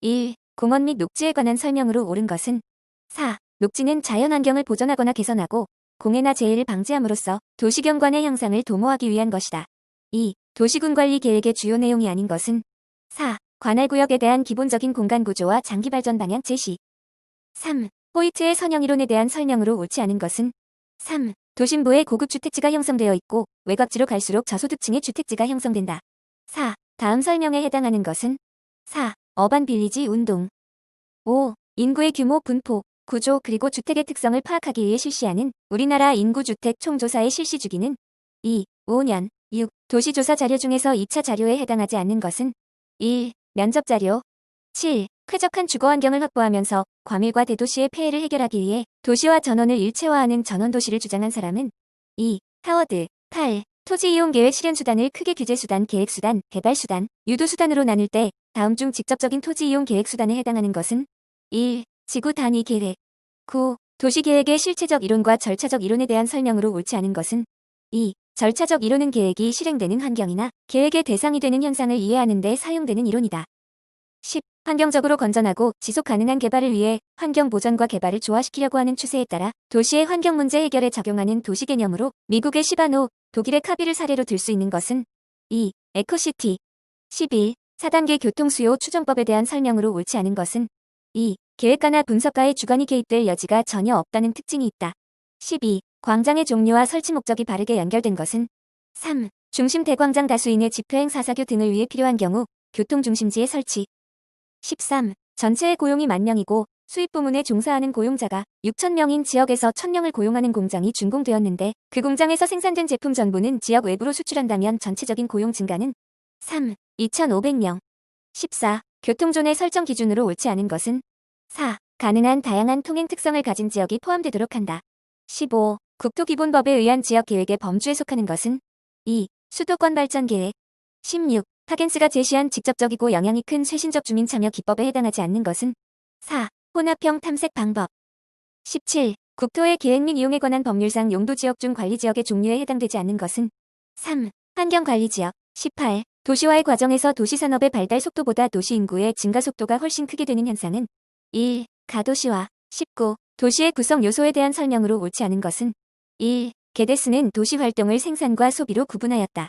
1. 공원 및 녹지에 관한 설명으로 옳은 것은 4. 녹지는 자연환경을 보존하거나 개선하고 공해나 재해를 방지함으로써 도시경관의 향상을 도모하기 위한 것이다. 2. 도시군관리 계획의 주요 내용이 아닌 것은 4. 관할구역에 대한 기본적인 공간구조와 장기발전 방향 제시. 3. 호이트의 선형이론에 대한 설명으로 옳지 않은 것은 3. 도심부에 고급 주택지가 형성되어 있고 외곽지로 갈수록 저소득층의 주택지가 형성된다. 4. 다음 설명에 해당하는 것은 4. 어반 빌리지 운동. 5. 인구의 규모, 분포, 구조 그리고 주택의 특성을 파악하기 위해 실시하는 우리나라 인구주택 총조사의 실시 주기는 2. 5년. 6. 도시조사 자료 중에서 2차 자료에 해당하지 않는 것은 1. 면접자료. 7. 쾌적한 주거환경을 확보하면서 과밀과 대도시의 폐해를 해결하기 위해 도시와 전원을 일체화하는 전원도시를 주장한 사람은 2. 하워드. 8. 토지이용계획 실현수단을 크게 규제수단, 계획수단, 개발수단, 유도수단으로 나눌 때 다음 중 직접적인 토지이용 계획수단에 해당하는 것은 1. 지구단위 계획. 9. 도시계획의 실체적 이론과 절차적 이론에 대한 설명으로 옳지 않은 것은 2. 절차적 이론은 계획이 실행되는 환경이나 계획의 대상이 되는 현상을 이해하는 데 사용되는 이론이다. 10. 환경적으로 건전하고 지속 가능한 개발을 위해 환경 보전과 개발을 조화시키려고 하는 추세에 따라 도시의 환경 문제 해결에 적용하는 도시 개념으로 미국의 시바노, 독일의 카비를 사례로 들 수 있는 것은 2. 에코시티. 11. 4단계 교통수요 추정법에 대한 설명으로 옳지 않은 것은 2. 계획가나 분석가의 주관이 개입될 여지가 전혀 없다는 특징이 있다. 12. 광장의 종류와 설치 목적이 바르게 연결된 것은 3. 중심 대광장 다수인의 집회행 사사교 등을 위해 필요한 경우 교통중심지의 설치. 13. 전체의 고용이 10,000명이고 수입 부문에 종사하는 고용자가 6,000명인 지역에서 1,000명을 고용하는 공장이 준공되었는데 그 공장에서 생산된 제품 전부는 지역 외부로 수출한다면 전체적인 고용 증가는 3. 2,500명. 14. 교통존의 설정 기준으로 옳지 않은 것은 4. 가능한 다양한 통행 특성을 가진 지역이 포함되도록 한다. 15. 국토기본법에 의한 지역계획의 범주에 속하는 것은 2. 수도권 발전 계획. 16. 하겐스가 제시한 직접적이고 영향이 큰 쇄신적 주민 참여 기법에 해당하지 않는 것은 4. 혼합형 탐색 방법. 17. 국토의 계획 및 이용에 관한 법률상 용도지역 중 관리지역의 종류에 해당되지 않는 것은 3. 환경관리지역. 18. 도시화의 과정에서 도시산업의 발달 속도보다 도시 인구의 증가 속도가 훨씬 크게 되는 현상은 1. 가도시화. 19. 도시의 구성 요소에 대한 설명으로 옳지 않은 것은 1. 게데스는 도시 활동을 생산과 소비로 구분하였다.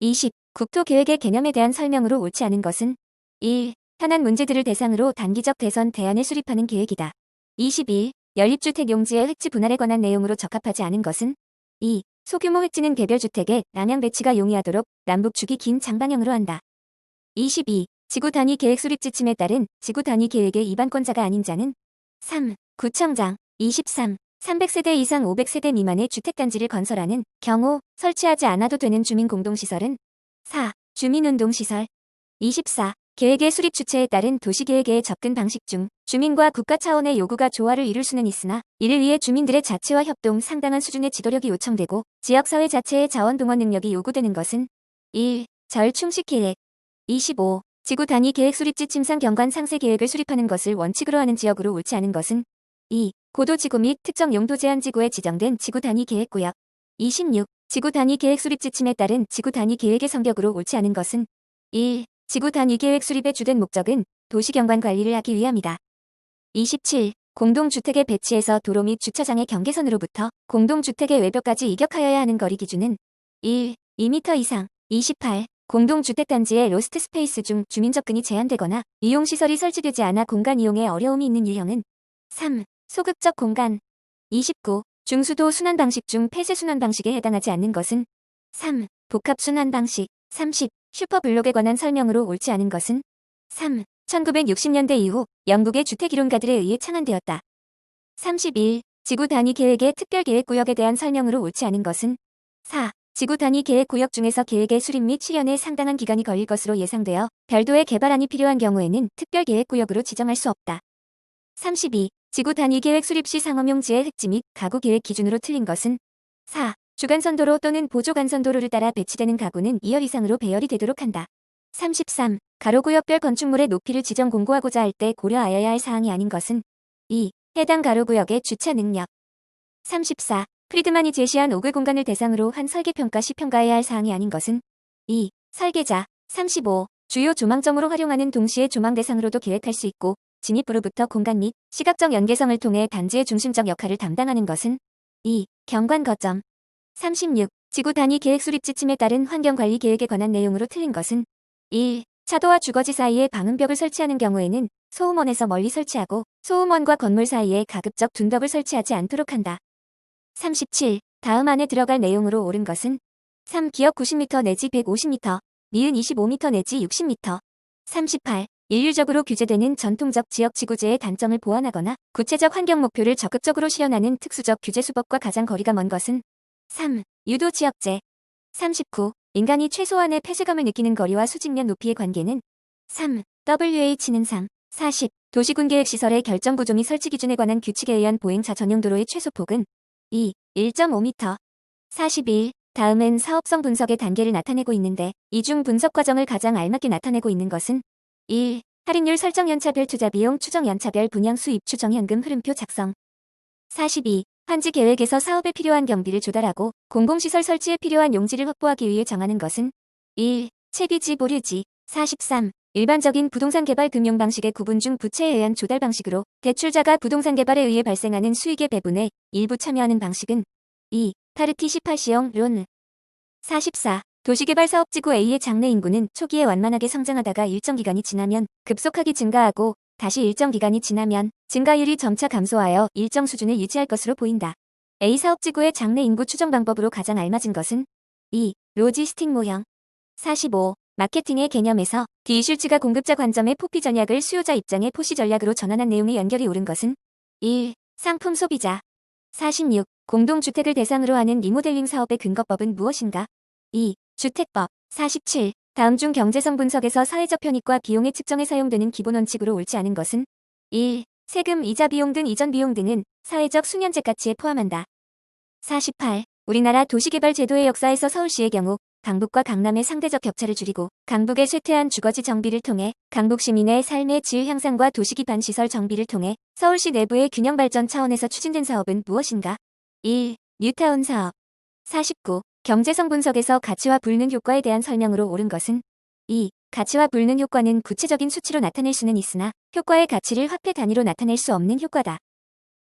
20. 국토계획의 개념에 대한 설명으로 옳지 않은 것은 1. 현안 문제들을 대상으로 단기적 대선 대안을 수립하는 계획이다. 21. 연립주택 용지의 획지 분할에 관한 내용으로 적합하지 않은 것은 2. 소규모 획지는 개별 주택의 남양 배치가 용이하도록 남북축이 긴 장방형으로 한다. 22. 지구 단위 계획 수립 지침에 따른 지구 단위 계획의 입안권자가 아닌 자는 3. 구청장. 23. 300세대 이상 500세대 미만의 주택단지를 건설하는 경우 설치하지 않아도 되는 주민공동시설은 4. 주민운동시설. 24. 계획의 수립 주체에 따른 도시계획의 접근 방식 중 주민과 국가 차원의 요구가 조화를 이룰 수는 있으나 이를 위해 주민들의 자치와 협동 상당한 수준의 지도력이 요청되고 지역사회 자체의 자원 동원 능력이 요구되는 것은 1. 절충식 계획. 25. 지구 단위 계획 수립 지침상 경관 상세 계획을 수립하는 것을 원칙으로 하는 지역으로 옳지 않은 것은 2. 고도지구 및 특정 용도 제한 지구에 지정된 지구 단위 계획구역. 26. 지구 단위 계획 수립 지침에 따른 지구 단위 계획의 성격으로 옳지 않은 것은 1. 지구 단위 계획 수립의 주된 목적은 도시경관 관리를 하기 위함이다. 27. 공동주택의 배치에서 도로 및 주차장의 경계선으로부터 공동주택의 외벽까지 이격하여야 하는 거리 기준은 1. 2m 이상. 28. 공동주택단지의 로스트 스페이스 중 주민 접근이 제한되거나 이용시설이 설치되지 않아 공간 이용에 어려움이 있는 유형은 3. 소극적 공간. 29. 중수도 순환 방식 중 폐쇄 순환 방식에 해당하지 않는 것은 3. 복합 순환 방식. 30. 슈퍼블록에 관한 설명으로 옳지 않은 것은 3. 1960년대 이후 영국의 주택이론가들에 의해 창안되었다. 31. 지구 단위 계획의 특별 계획구역에 대한 설명으로 옳지 않은 것은 4. 지구 단위 계획구역 중에서 계획의 수립 및 실현에 상당한 기간이 걸릴 것으로 예상되어 별도의 개발안이 필요한 경우에는 특별 계획구역으로 지정할 수 없다. 32. 지구 단위 계획 수립 시 상업용지의 획지 및 가구 계획 기준으로 틀린 것은 4. 주간선도로 또는 보조간선도로를 따라 배치되는 가구는 2열 이상으로 배열이 되도록 한다. 33. 가로구역별 건축물의 높이를 지정 공고하고자 할 때 고려하여야 할 사항이 아닌 것은 2. 해당 가로구역의 주차 능력. 34. 프리드만이 제시한 5개 공간을 대상으로 한 설계평가 시 평가해야 할 사항이 아닌 것은 2. 설계자. 35. 주요 조망점으로 활용하는 동시에 조망 대상으로도 계획할 수 있고 진입부로부터 공간 및 시각적 연계성을 통해 단지의 중심적 역할을 담당하는 것은 2. 경관 거점 36. 지구 단위 계획 수립 지침에 따른 환경관리 계획에 관한 내용으로 틀린 것은 1. 차도와 주거지 사이에 방음벽을 설치하는 경우에는 소음원에서 멀리 설치하고 소음원과 건물 사이에 가급적 둔벽을 설치하지 않도록 한다. 37. 다음 안에 들어갈 내용으로 옳은 것은 3. 기역 90m 내지 150m, 미은 25m 내지 60m. 38. 인류적으로 규제되는 전통적 지역 지구제의 단점을 보완하거나 구체적 환경 목표를 적극적으로 실현하는 특수적 규제 수법과 가장 거리가 먼 것은 3. 유도 지역제. 39. 인간이 최소한의 폐쇄감을 느끼는 거리와 수직면 높이의 관계는 3. WH는 3. 40. 도시군계획시설의 결정 구조 및 설치 기준에 관한 규칙에 의한 보행자 전용 도로의 최소폭은 2. 1.5m. 41. 다음은 사업성 분석의 단계를 나타내고 있는데 이 중 분석 과정을 가장 알맞게 나타내고 있는 것은 1. 할인율 설정 연차별 투자 비용 추정 연차별 분양 수입 추정 현금 흐름표 작성. 42. 환지 계획에서 사업에 필요한 경비를 조달하고 공공시설 설치에 필요한 용지를 확보하기 위해 정하는 것은 1. 채비지 보류지. 43. 일반적인 부동산 개발 금융 방식의 구분 중 부채에 의한 조달 방식으로 대출자가 부동산 개발에 의해 발생하는 수익의 배분에 일부 참여하는 방식은 2. 파르티 18시형 론. 44. 도시개발 사업지구 A의 장래 인구는 초기에 완만하게 성장하다가 일정 기간이 지나면 급속하게 증가하고 다시 일정 기간이 지나면 증가율이 점차 감소하여 일정 수준을 유지할 것으로 보인다. A 사업지구의 장래 인구 추정 방법으로 가장 알맞은 것은 2. 로지스틱 모형. 45. 마케팅의 개념에서 D 슐츠가 공급자 관점의 포피 전략을 수요자 입장의 포시 전략으로 전환한 내용의 연결이 옳은 것은 1. 상품 소비자. 46. 공동주택을 대상으로 하는 리모델링 사업의 근거법은 무엇인가? 2. 주택법. 47. 다음 중 경제성 분석에서 사회적 편익과 비용의 측정에 사용되는 기본 원칙으로 옳지 않은 것은 1. 세금, 이자 비용 등 이전 비용 등은 사회적 수년제 가치에 포함한다. 48. 우리나라 도시개발 제도의 역사에서 서울시의 경우 강북과 강남의 상대적 격차를 줄이고 강북의 쇠퇴한 주거지 정비를 통해 강북 시민의 삶의 질 향상과 도시 기반 시설 정비를 통해 서울시 내부의 균형 발전 차원에서 추진된 사업은 무엇인가? 1. 뉴타운 사업. 49. 경제성 분석에서 가치와 불능 효과에 대한 설명으로 옳은 것은 2. 가치와 불능 효과는 구체적인 수치로 나타낼 수는 있으나 효과의 가치를 화폐 단위로 나타낼 수 없는 효과다.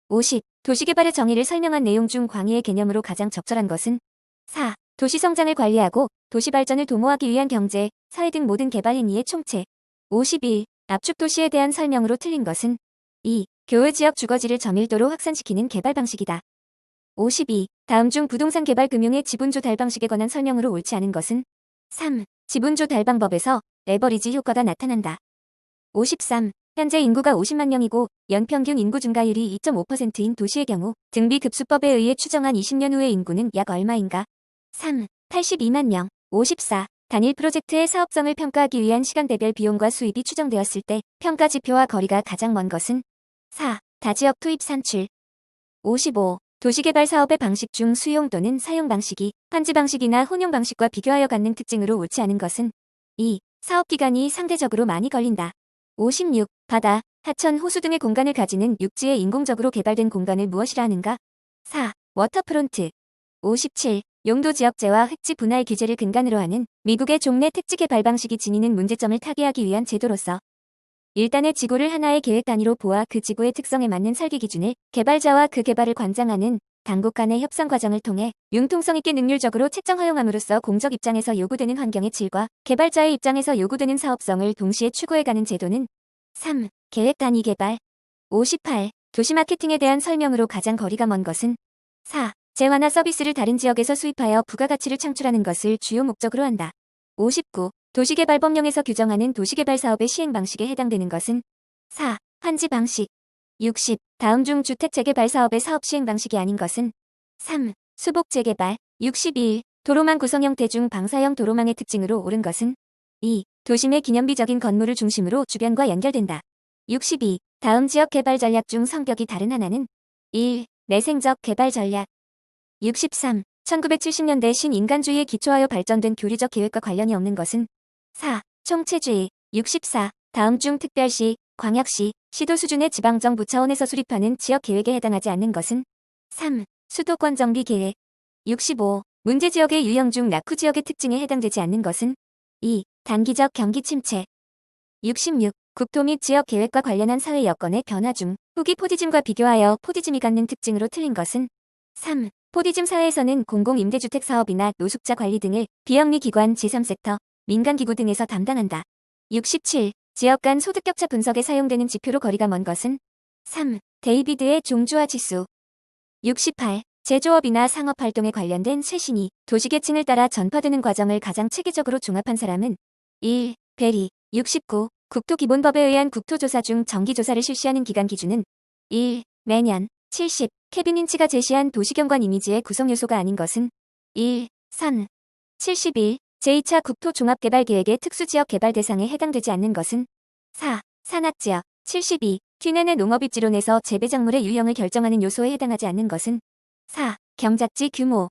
50. 도시개발의 정의를 설명한 내용 중 광의의 개념으로 가장 적절한 것은 4. 도시성장을 관리하고 도시발전을 도모하기 위한 경제, 사회 등 모든 개발 행위의 총체. 51. 압축도시에 대한 설명으로 틀린 것은 2. 교외지역 주거지를 저밀도로 확산시키는 개발 방식이다. 52. 다음 중 부동산 개발 금융의 지분조 달 방식에 관한 설명으로 옳지 않은 것은 3. 지분조 달 방법에서 레버리지 효과가 나타난다. 53. 현재 인구가 50만 명이고 연평균 인구 증가율이 2.5%인 도시의 경우 등비급수법에 의해 추정한 20년 후의 인구는 약 얼마인가? 3. 82만 명. 54. 단일 프로젝트의 사업성을 평가하기 위한 시간대별 비용과 수입이 추정되었을 때 평가 지표와 거리가 가장 먼 것은 4. 다지역 투입 산출. 55. 도시개발 사업의 방식 중 수용 또는 사용 방식이 환지 방식이나 혼용 방식과 비교하여 갖는 특징으로 옳지 않은 것은 2. 사업 기간이 상대적으로 많이 걸린다. 56. 바다, 하천, 호수 등의 공간을 가지는 육지에 인공적으로 개발된 공간을 무엇이라 하는가? 4. 워터프론트. 57. 용도 지역제와 획지 분할 규제를 근간으로 하는 미국의 종래 택지 개발 방식이 지니는 문제점을 타개하기 위한 제도로서 일단의 지구를 하나의 계획 단위로 보아 그 지구의 특성에 맞는 설계 기준을 개발자와 그 개발을 관장하는 당국 간의 협상 과정을 통해 융통성 있게 능률적으로 책정 허용함으로써 공적 입장에서 요구되는 환경의 질과 개발자의 입장에서 요구되는 사업성을 동시에 추구해가는 제도는 3. 계획 단위 개발. 58. 도시 마케팅에 대한 설명으로 가장 거리가 먼 것은 4. 재화나 서비스를 다른 지역에서 수입하여 부가가치를 창출하는 것을 주요 목적으로 한다. 59. 도시개발법령에서 규정하는 도시개발 사업의 시행 방식에 해당되는 것은 4. 환지 방식. 60. 다음 중 주택 재개발 사업의 사업 시행 방식이 아닌 것은 3. 수복 재개발. 61. 도로망 구성 형태 중 방사형 도로망의 특징으로 옳은 것은 2. 도심의 기념비적인 건물을 중심으로 주변과 연결된다. 62. 다음 지역 개발 전략 중 성격이 다른 하나는 1. 내생적 개발 전략. 63. 1970년대 신인간주의에 기초하여 발전된 교리적 계획과 관련이 없는 것은 4. 총체주의. 64. 다음 중 특별시, 광역시, 시도 수준의 지방정부 차원에서 수립하는 지역계획에 해당하지 않는 것은 3. 수도권 정비계획. 65. 문제지역의 유형 중 낙후지역의 특징에 해당되지 않는 것은 2. 단기적 경기 침체. 66. 국토 및 지역 계획과 관련한 사회 여건의 변화 중 후기 포디즘과 비교하여 포디즘이 갖는 특징으로 틀린 것은 3. 포디즘 사회에서는 공공임대주택 사업이나 노숙자 관리 등을 비영리 기관 제3섹터, 민간기구 등에서 담당한다. 67. 지역 간 소득 격차 분석에 사용되는 지표로 거리가 먼 것은 3. 데이비드의 종주화 지수. 68. 제조업이나 상업활동에 관련된 쇄신이 도시계층을 따라 전파되는 과정을 가장 체계적으로 종합한 사람은 1. 베리. 69. 국토기본법에 의한 국토조사 중 정기조사를 실시하는 기간 기준은 1. 매년. 70. 케빈 인치가 제시한 도시경관 이미지의 구성요소가 아닌 것은 1. 선. 71. 제2차 국토종합개발계획의 특수지역 개발 대상에 해당되지 않는 것은 4. 산악지역. 72. 퀸넨의 농업입지론에서 재배작물의 유형을 결정하는 요소에 해당하지 않는 것은 4. 경작지 규모.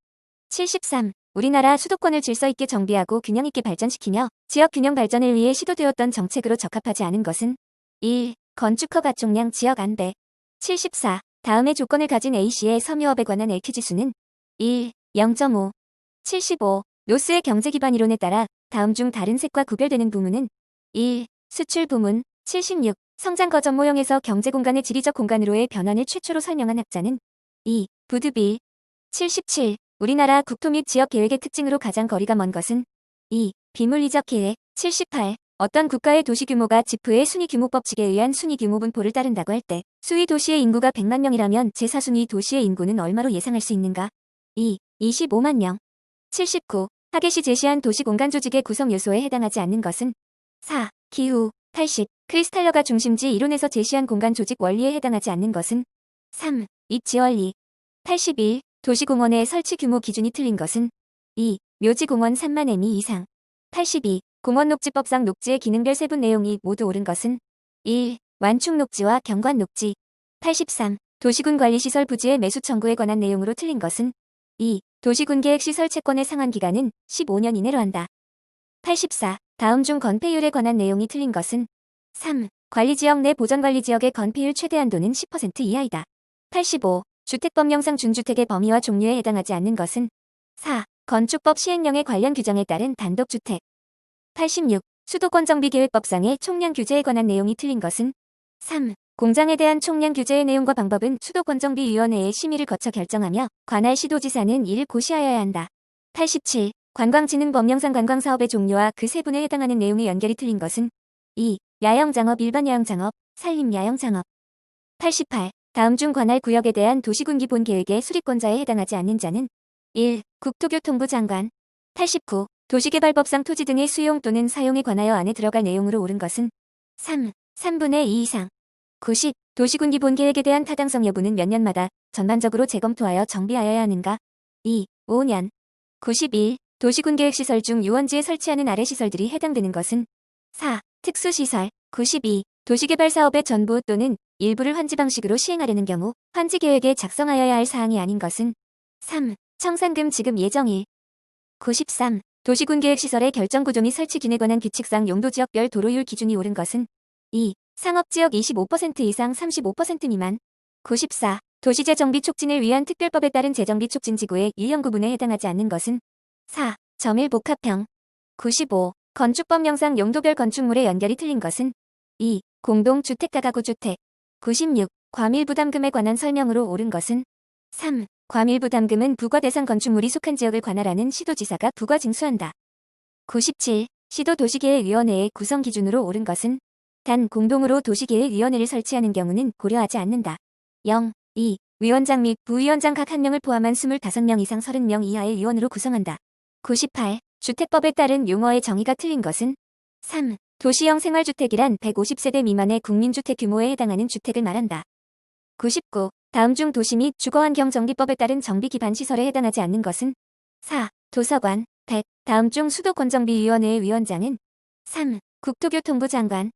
73. 우리나라 수도권을 질서 있게 정비하고 균형 있게 발전시키며 지역 균형 발전을 위해 시도되었던 정책으로 적합하지 않은 것은 1. 건축허 가총량 지역 안배. 74. 다음의 조건을 가진 A씨의 섬유업에 관한 LQ지수는 1. 0.5. 75. 로스의 경제기반 이론에 따라 다음 중 다른 색과 구별되는 부문은 1. 수출 부문. 76. 성장 거점 모형에서 경제공간의 지리적 공간으로의 변환을 최초로 설명한 학자는 2. 부드빌. 77. 우리나라 국토 및 지역 계획의 특징으로 가장 거리가 먼 것은 2. 비물리적 계획. 78. 어떤 국가의 도시 규모가 지프의 순위 규모 법칙에 의한 순위 규모 분포를 따른다고 할 때 수위 도시의 인구가 100만 명이라면 제4순위 도시의 인구는 얼마로 예상할 수 있는가? 2. 25만 명. 79. 하겟이 제시한 도시 공간 조직의 구성 요소에 해당하지 않는 것은 4. 기후. 80. 크리스탈러가 중심지 이론에서 제시한 공간 조직 원리에 해당하지 않는 것은 3. 입지 원리. 81. 도시공원의 설치 규모 기준이 틀린 것은 2. 묘지공원 3만 m 이상. 82. 공원녹지법상 녹지의 기능별 세분 내용이 모두 옳은 것은 1. 완충 녹지와 경관 녹지. 83. 도시군 관리시설 부지의 매수 청구에 관한 내용으로 틀린 것은 2. 도시군 계획시설 채권의 상환 기간은 15년 이내로 한다. 84. 다음 중 건폐율에 관한 내용이 틀린 것은 3. 관리지역 내 보전관리지역의 건폐율 최대 한도는 10% 이하이다. 85. 주택법령상 준주택의 범위와 종류에 해당하지 않는 것은 4. 건축법 시행령의 관련 규정에 따른 단독주택. 86. 수도권정비계획법상의 총량 규제에 관한 내용이 틀린 것은 3. 공장에 대한 총량 규제의 내용과 방법은 수도권정비위원회의 심의를 거쳐 결정하며 관할 시도지사는 이를 고시하여야 한다. 87. 관광진흥법령상 관광사업의 종류와 그 세분에 해당하는 내용의 연결이 틀린 것은 2. 야영장업 일반 야영장업, 산림 야영장업. 88. 다음 중 관할 구역에 대한 도시군 기본 계획의 수립권자에 해당하지 않는 자는 1. 국토교통부 장관. 89. 도시개발법상 토지 등의 수용 또는 사용에 관하여 안에 들어갈 내용으로 옳은 것은 3. 3분의 2 이상. 90. 도시군 기본 계획에 대한 타당성 여부는 몇 년마다 전반적으로 재검토하여 정비하여야 하는가? 2. 5년. 91. 도시군 계획시설 중 유원지에 설치하는 아래 시설들이 해당되는 것은 4. 특수시설. 92. 도시개발 사업의 전부 또는 일부를 환지 방식으로 시행하려는 경우 환지 계획에 작성하여야 할 사항이 아닌 것은 3. 청산금 지급 예정일. 93. 도시군 계획시설의 결정구조 및 설치균에 관한 규칙상 용도지역별 도로율 기준이 옳은 것은 2. 상업지역 25% 이상 35% 미만. 94. 도시재정비 촉진을 위한 특별법에 따른 재정비 촉진지구의 유형구분에 해당하지 않는 것은 4. 점일 복합형. 95. 건축법령상 용도별 건축물의 연결이 틀린 것은 2. 공동주택과 가구주택. 96. 과밀부담금에 관한 설명으로 옳은 것은 3. 과밀부담금은 부과 대상 건축물이 속한 지역을 관할하는 시도지사가 부과 징수한다. 97. 시도 도시계획위원회의 구성 기준으로 옳은 것은 단 공동으로 도시계획위원회를 설치하는 경우는 고려하지 않는다. 0. 2. 위원장 및 부위원장 각 한 명을 포함한 25명 이상 30명 이하의 위원으로 구성한다. 98. 주택법에 따른 용어의 정의가 틀린 것은 3. 도시형 생활주택이란 150세대 미만의 국민주택 규모에 해당하는 주택을 말한다. 99. 다음 중 도시 및 주거환경정비법에 따른 정비 기반 시설에 해당하지 않는 것은 4. 도서관. 100. 다음 중 수도권정비위원회의 위원장은 3. 국토교통부 장관.